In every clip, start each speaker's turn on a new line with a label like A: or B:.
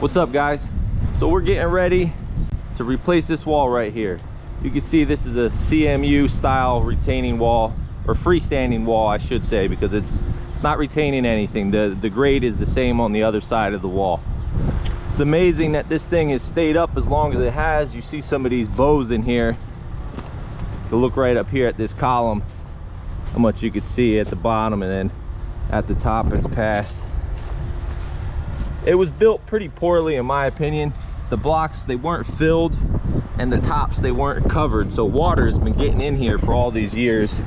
A: What's up, guys? So we're getting ready to replace this wall right here. You can see this is a CMU style retaining wall, or freestanding wall I should say, because it's not retaining anything. The grade is the same on the other side of the wall. It's amazing that this thing has stayed up as long as it has. You see some of these bows in here. You look right up here at this column, how much you could see at the bottom, and then at the top it's past. It was built pretty poorly in my opinion. The blocks, they weren't filled, and the tops, they weren't covered, so water has been getting in here for all these years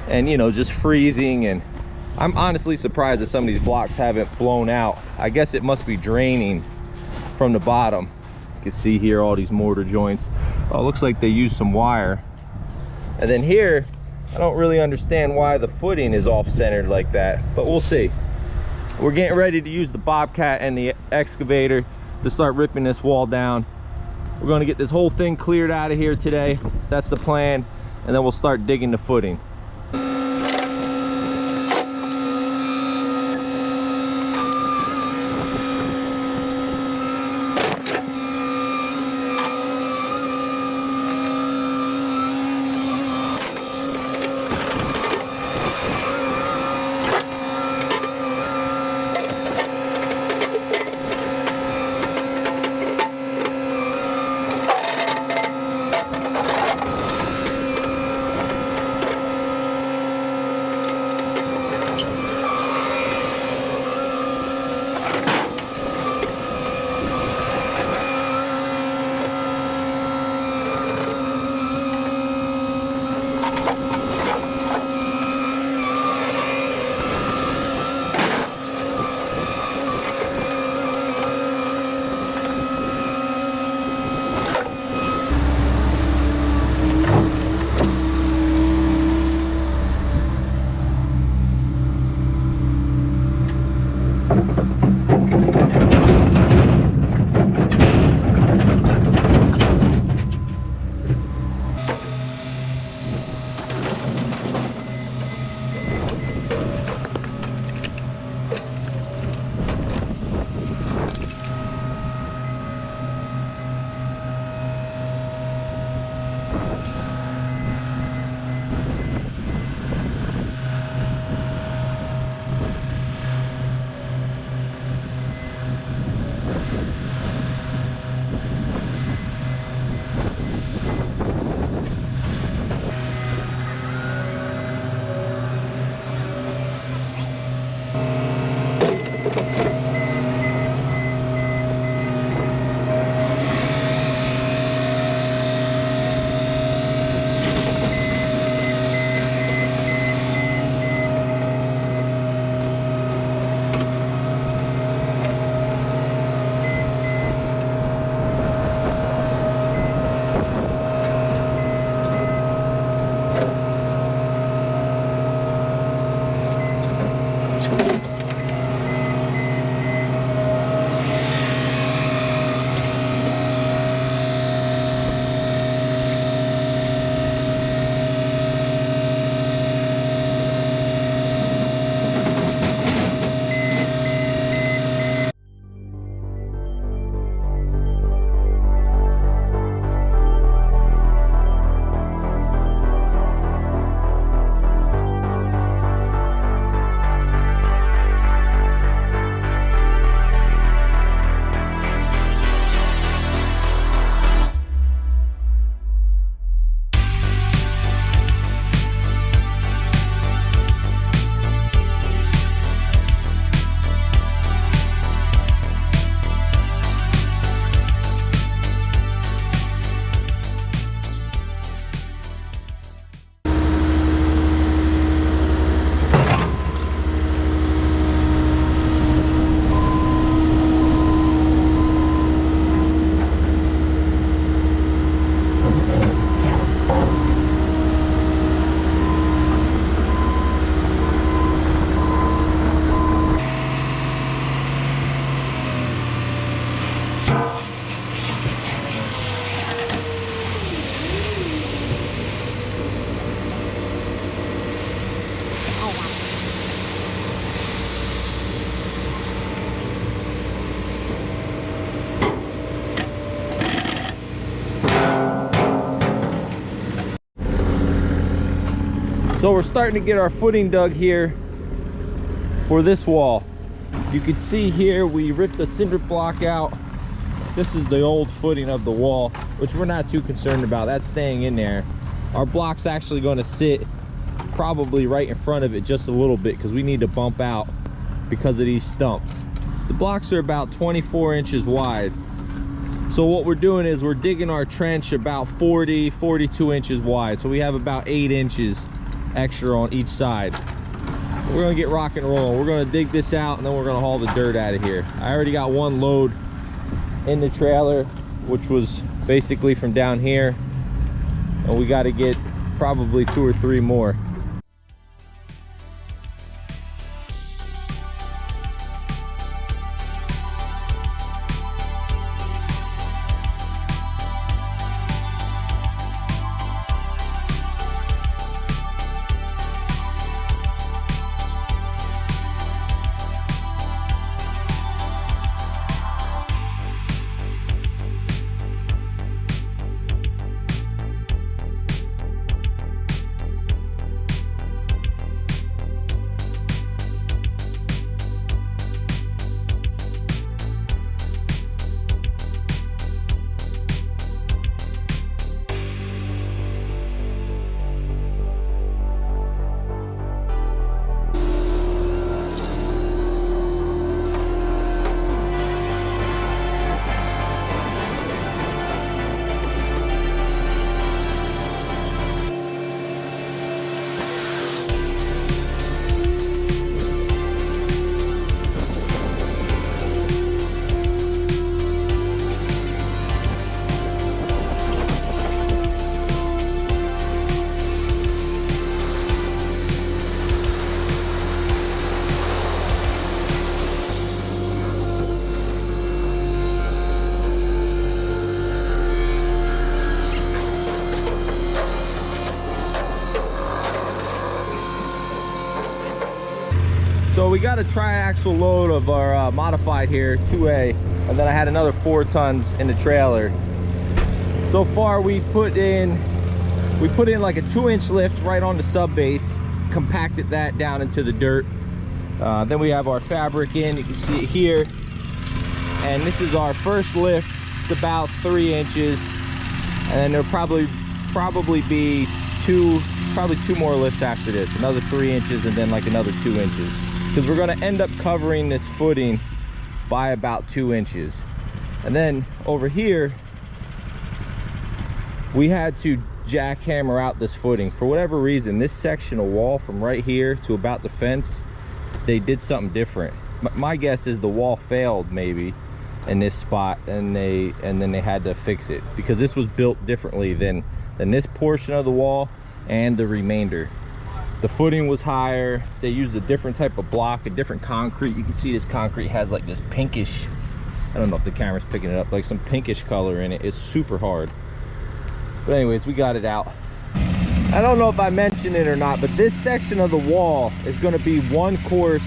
A: and, you know, just freezing. And I'm honestly surprised that some of these blocks haven't blown out. I guess it must be draining from the bottom. You can see here all these mortar joints. Oh, it looks like they used some wire. And then here, I don't really understand why the footing is off-centered like that, but we'll see. We're getting ready to use the bobcat and the excavator to start ripping this wall down. We're going to get this whole thing cleared out of here today. That's the plan. And then we'll start digging the footing. So we're starting to get our footing dug here for this wall. You can see here we ripped the cinder block out. This is the old footing of the wall, which we're not too concerned about. That's staying in there. Our block's actually going to sit probably right in front of it just a little bit because we need to bump out because of these stumps. The blocks are about 24 inches wide. So what we're doing is we're digging our trench about 42 inches wide. So we have about 8 inches extra on each side. We're gonna get rock and roll. We're gonna dig this out and then we're gonna haul the dirt out of here. I already got one load in the trailer, which was basically from down here, and we got to get probably 2 or 3 more. So we got a triaxle load of our modified here, 2A, and then I had another 4 tons in the trailer. So far we put in like a 2-inch lift right on the sub base, compacted that down into the dirt. Then we have our fabric in, you can see it here. And this is our first lift. It's about 3 inches. And then there'll probably be probably two more lifts after this, another 3 inches and then like another 2 inches. Because we're gonna end up covering this footing by about 2 inches. And then over here, we had to jackhammer out this footing. For whatever reason, this section of wall from right here to about the fence, they did something different. My guess is the wall failed maybe in this spot, and then they had to fix it because this was built differently than this portion of the wall and the remainder. The footing was higher. They used a different type of block, a different concrete. You can see this concrete has like this pinkish, I don't know if the camera's picking it up, like some pinkish color in it. It's super hard. But anyways, we got it out. I don't know if I mentioned it or not, but this section of the wall is going to be 1 course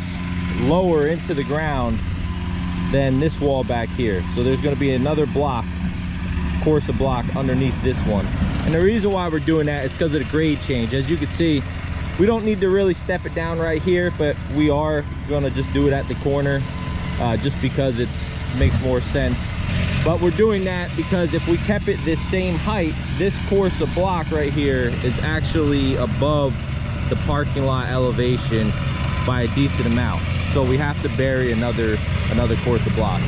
A: lower into the ground than this wall back here. So there's going to be another course of block underneath this one. And the reason why we're doing that is because of the grade change. As you can see, we don't need to really step it down right here, but we are going to just do it at the corner just because it makes more sense. But we're doing that because if we kept it this same height, this course of block right here is actually above the parking lot elevation by a decent amount. So we have to bury another course of block.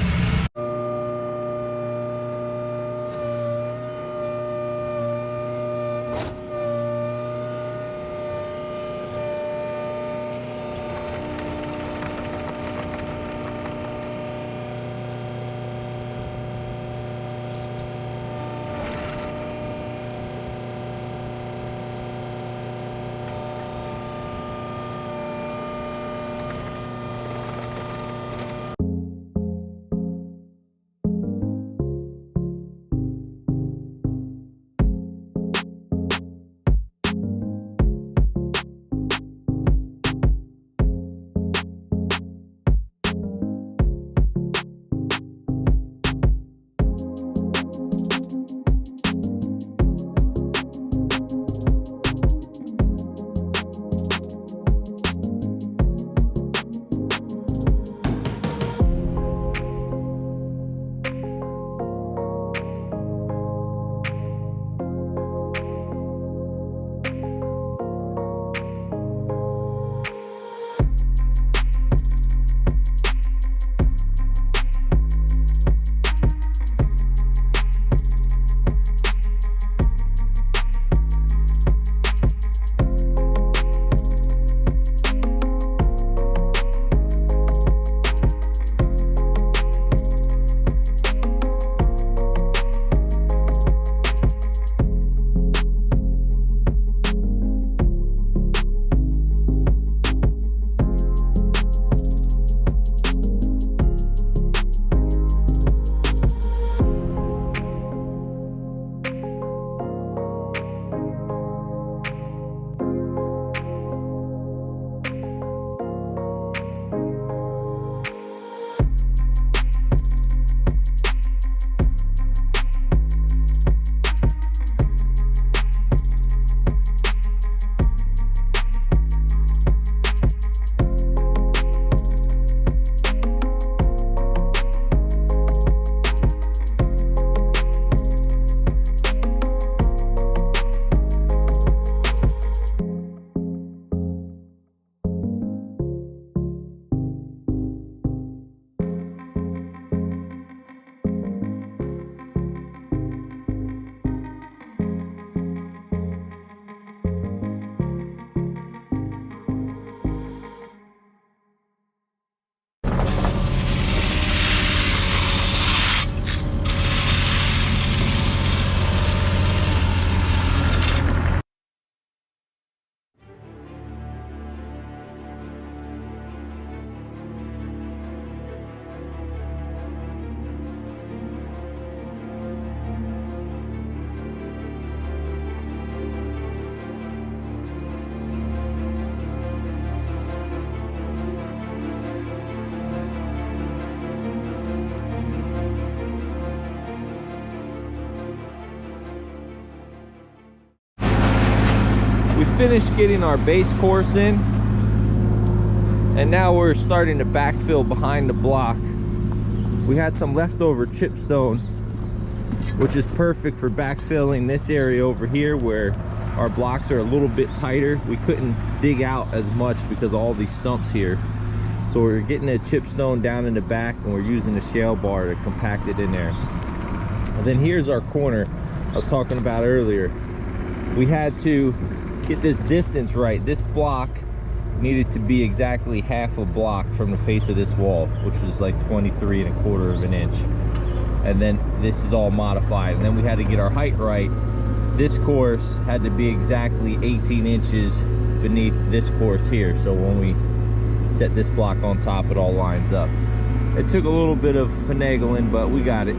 A: finished getting our base course in, and now we're starting to backfill behind the block. We had some leftover chipstone, which is perfect for backfilling this area over here where our blocks are a little bit tighter. We couldn't dig out as much because of all these stumps here. So we're getting the chipstone down in the back, and we're using the shale bar to compact it in there. And then here's our corner I was talking about earlier. We had to get this distance right. This block needed to be exactly half a block from the face of this wall, which was like 23¼ of an inch. And then this is all modified. And then we had to get our height right. This course had to be exactly 18 inches beneath this course here. So when we set this block on top, it all lines up. It took a little bit of finagling, but we got it.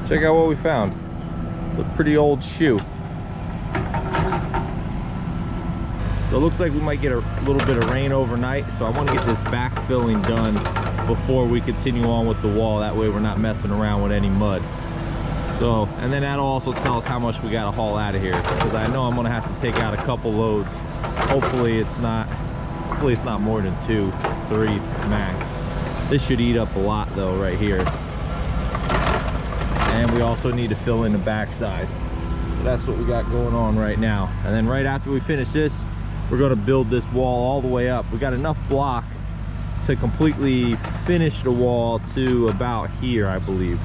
A: Check out what we found. It's a pretty old shoe. So it looks like we might get a little bit of rain overnight, so I want to get this backfilling done before we continue on with the wall. That way we're not messing around with any mud. So, and then that'll also tell us how much we got to haul out of here, because I know I'm going to have to take out a couple loads. Hopefully it's not more than 2, 3 max. This should eat up a lot though right here. And we also need to fill in the backside. So that's what we got going on right now. And then right after we finish this, we're going to build this wall all the way up. We got enough block to completely finish the wall to about here, I believe.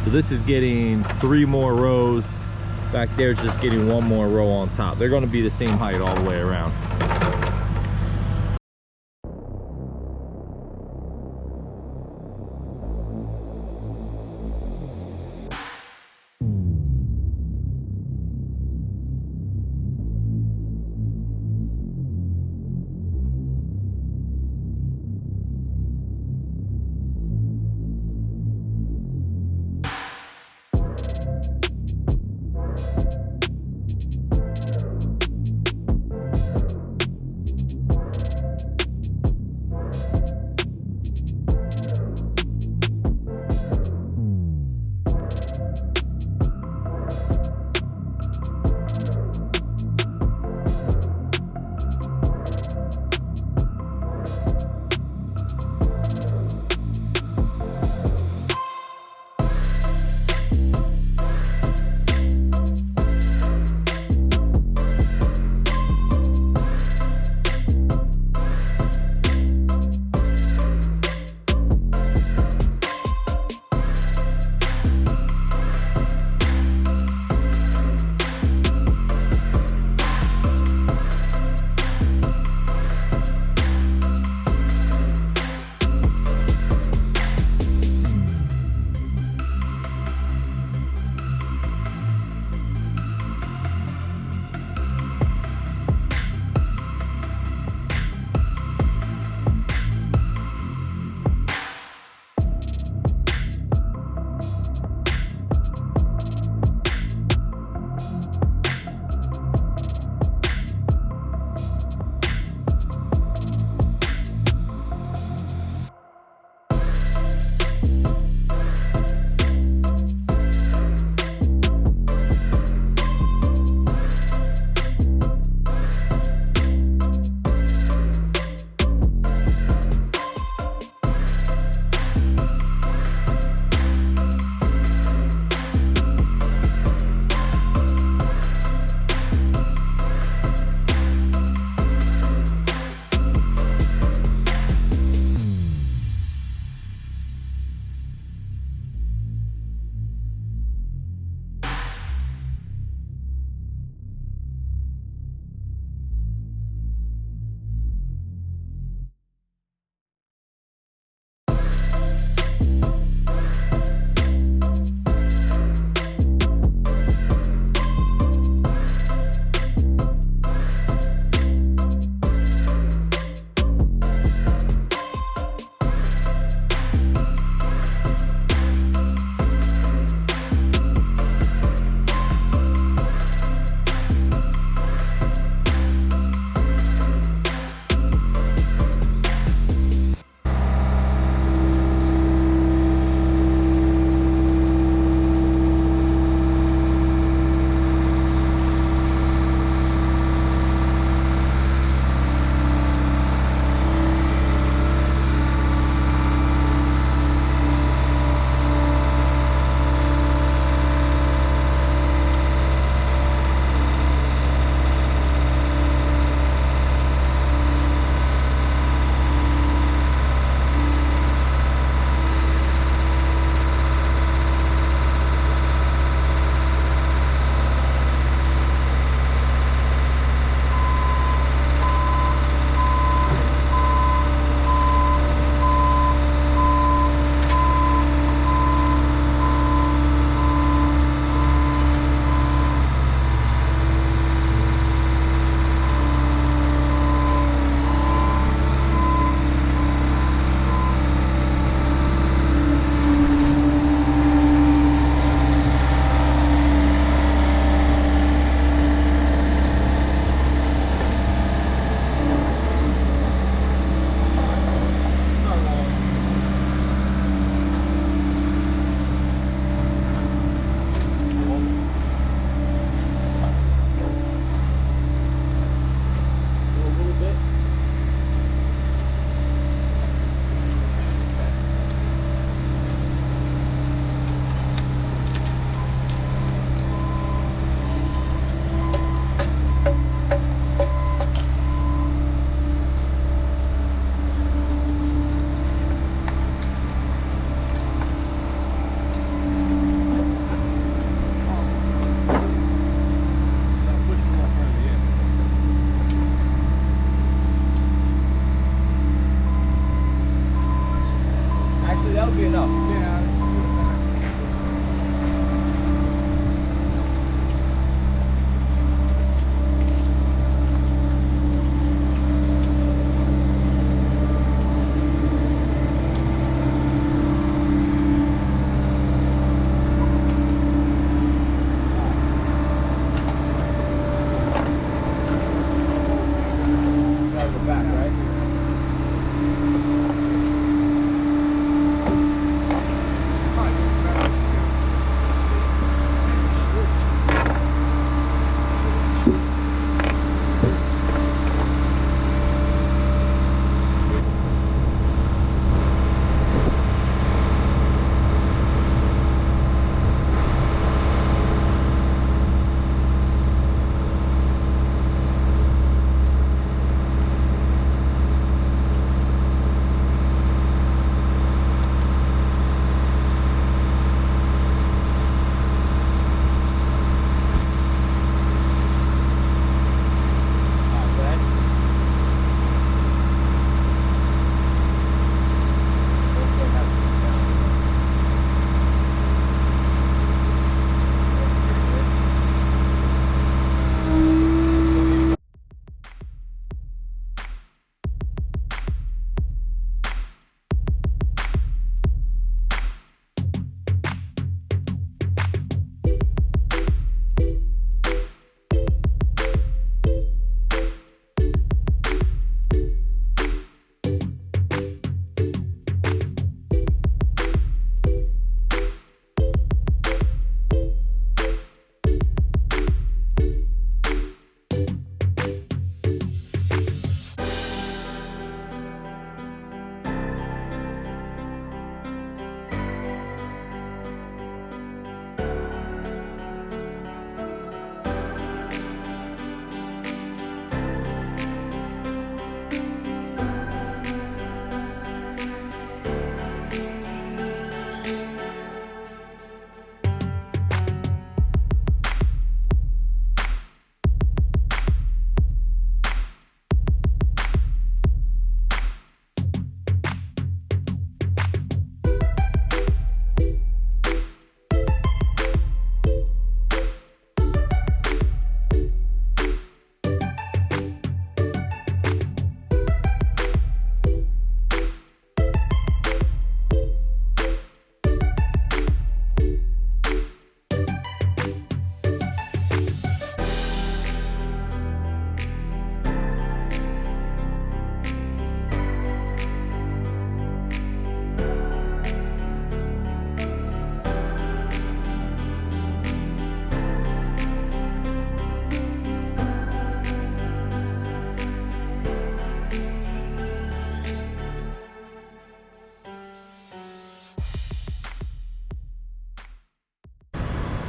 A: So this is getting 3 more rows. Back there's just getting 1 more row on top. They're going to be the same height all the way around.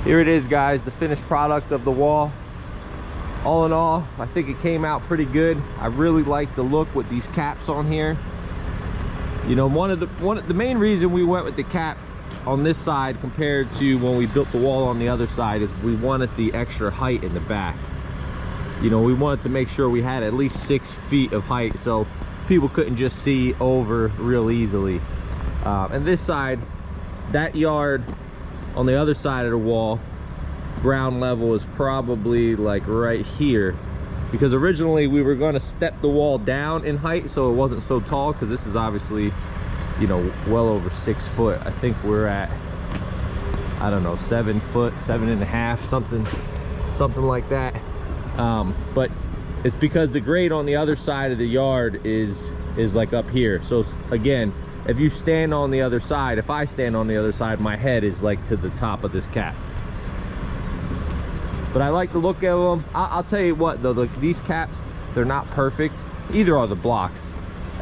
A: Here it is, guys, the finished product of the wall. All in all, I think it came out pretty good. I really like the look with these caps on here. You know, the main reason we went with the cap on this side compared to when we built the wall on the other side is we wanted the extra height in the back. You know, we wanted to make sure we had at least 6 feet of height so people couldn't just see over real easily. And this side, that yard on the other side of the wall, ground level is probably like right here, because originally we were going to step the wall down in height so it wasn't so tall, because this is obviously, you know, well over 6 foot. I think we're at, I don't know, 7 foot, 7.5, something like that. But it's because the grade on the other side of the yard is like up here. So again, if you stand on the other side, if I stand on the other side, my head is like to the top of this cap. But I like the look of them. I'll tell you what though, these caps, they're not perfect. Either are the blocks.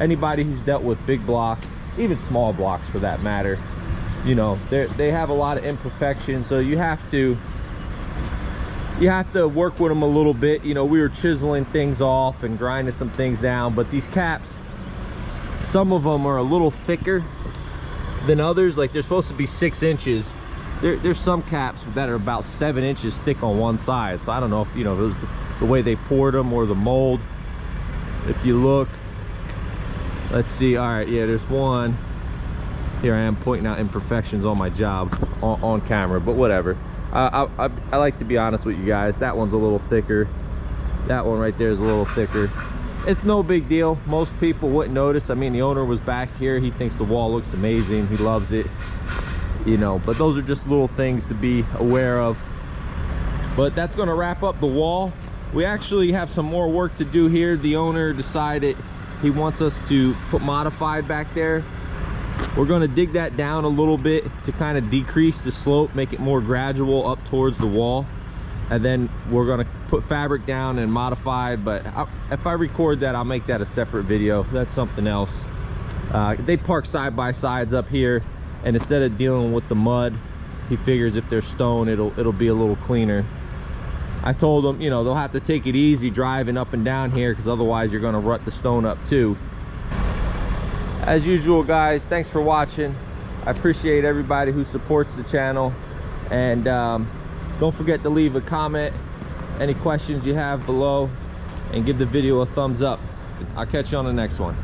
A: Anybody who's dealt with big blocks, even small blocks for that matter, you know, they have a lot of imperfections. So you have to work with them a little bit. You know, we were chiseling things off and grinding some things down, but these caps, some of them are a little thicker than others. Like they're supposed to be 6 inches. There's some caps that are about 7 inches thick on one side. So I don't know if, you know, it was the way they poured them or the mold. If you look, let's see. All right, yeah, there's one. Here I am pointing out imperfections on my job on camera, but whatever. I like to be honest with you guys. That one's a little thicker. That one right there is a little thicker. It's no big deal. Most people wouldn't notice. I mean, the owner was back here. He thinks the wall looks amazing. He loves it. You know, but those are just little things to be aware of. But that's going to wrap up the wall. We actually have some more work to do here. The owner decided he wants us to put modified back there. We're going to dig that down a little bit to kind of decrease the slope, make it more gradual up towards the wall, and then we're going to put fabric down and modified. But if I record that, I'll make that a separate video. That's something else. They park side by sides up here, and instead of dealing with the mud, he figures if there's stone, it'll be a little cleaner. I told them, you know, they'll have to take it easy driving up and down here, because otherwise you're going to rut the stone up too. As usual, guys, thanks for watching. I appreciate everybody who supports the channel, and don't forget to leave a comment, any questions you have below, and give the video a thumbs up. I'll catch you on the next one.